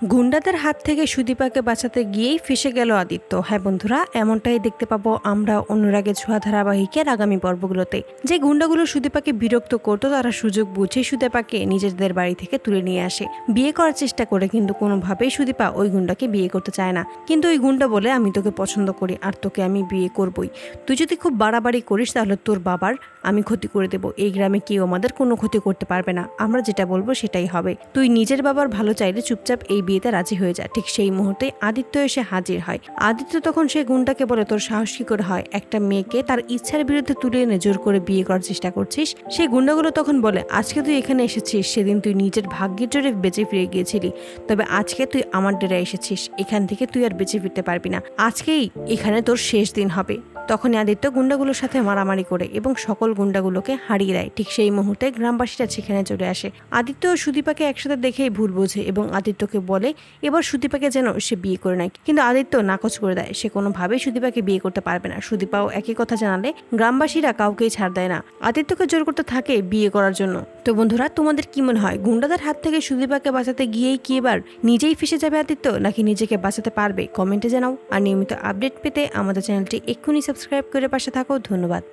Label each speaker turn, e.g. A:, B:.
A: গুন্ডাদের হাত থেকে সুদীপাকে বাঁচাতে গিয়েই ফেঁসে গেল আদিত্য। হ্যাঁ বন্ধুরা, এমনটাই দেখতে পাবো আমরা অনুরাগের ছোঁয়া ধারাবাহিকের আগামী পর্বগুলোতে। যে গুন্ডাগুলো সুদীপাকে বিরক্ত করতো তারা সুযোগ বুঝে সুদীপাকে নিজেদের বাড়ি থেকে তুলে নিয়ে আসে, বিয়ে করার চেষ্টা করে, কিন্তু কোনোভাবেই সুদীপা ওই গুন্ডাকে বিয়ে করতে চায় না। কিন্তু ওই গুন্ডা বলে, আমি তোকে পছন্দ করি আর তোকে আমি বিয়ে করবই, তুই যদি খুব বাড়াবাড়ি করিস তাহলে তোর বাবার আমি ক্ষতি করে দেবো, এই গ্রামে কেউ আমাদের কোনো ক্ষতি করতে পারবে না, আমরা যেটা বলবো সেটাই হবে, তুই নিজের বাবার ভালো চাইলে চুপচাপ এই বিয়েতে রাজি হয়ে যায়। ঠিক সেই মুহূর্তে আদিত্য এসে হাজির হয়। আদিত্য তখন সেই গুণটাকে বলে, তোর সাহস কি করে হয় একটা মেয়েকে তার ইচ্ছার বিরুদ্ধে তুলে এনে জোর করে বিয়ে করার চেষ্টা করছিস? সেই গুন্ডাগুলো তখন বলে, আজকে তুই এখানে এসেছিস, সেদিন তুই নিজের ভাগ্যের জোরে বেঁচে ফিরে গিয়েছিলি, তবে আজকে তুই আমার ডেরা এসেছিস, এখান থেকে তুই আর বেঁচে ফিরতে পারবি না, আজকেই এখানে তোর শেষ দিন হবে। তখনই আদিত্য গুন্ডাগুলোর সাথে মারামারি করে এবং সকল গুন্ডাগুলোকে হারিয়ে দেয়। ঠিক সেই মুহূর্তে গ্রামবাসীরা সেখানে চলে আসে। আদিত্য ও সুদীপাকে একসাথে দেখেই ভুল বোঝে এবং আদিত্যকে বলে এবার সুদীপাকে যেন সে বিয়ে করে নেয়, কিন্তু আদিত্য নাকচ করে দেয়, সে কোনোভাবেই সুদীপাকে বিয়ে করতে পারবে না। সুদীপাও একই কথা জানালে গ্রামবাসীরা কাউকেই ছাড় দেয় না, আদিত্যকে জোর করতে থাকে বিয়ে করার জন্য। তো বন্ধুরা, তোমাদের কি মনে হয়, গুন্ডাদের হাত থেকে সুদীপাকে বাঁচাতে গিয়েই কি এবার নিজেই ফেসে যাবে আদিত্য, নাকি নিজেকে বাঁচাতে পারবে? কমেন্টে জানাও। আর নিয়মিত আপডেট পেতে আমাদের চ্যানেলটি এক্ষুনি সাবস্ক্রাইব করে পাশে থাকো। ধন্যবাদ।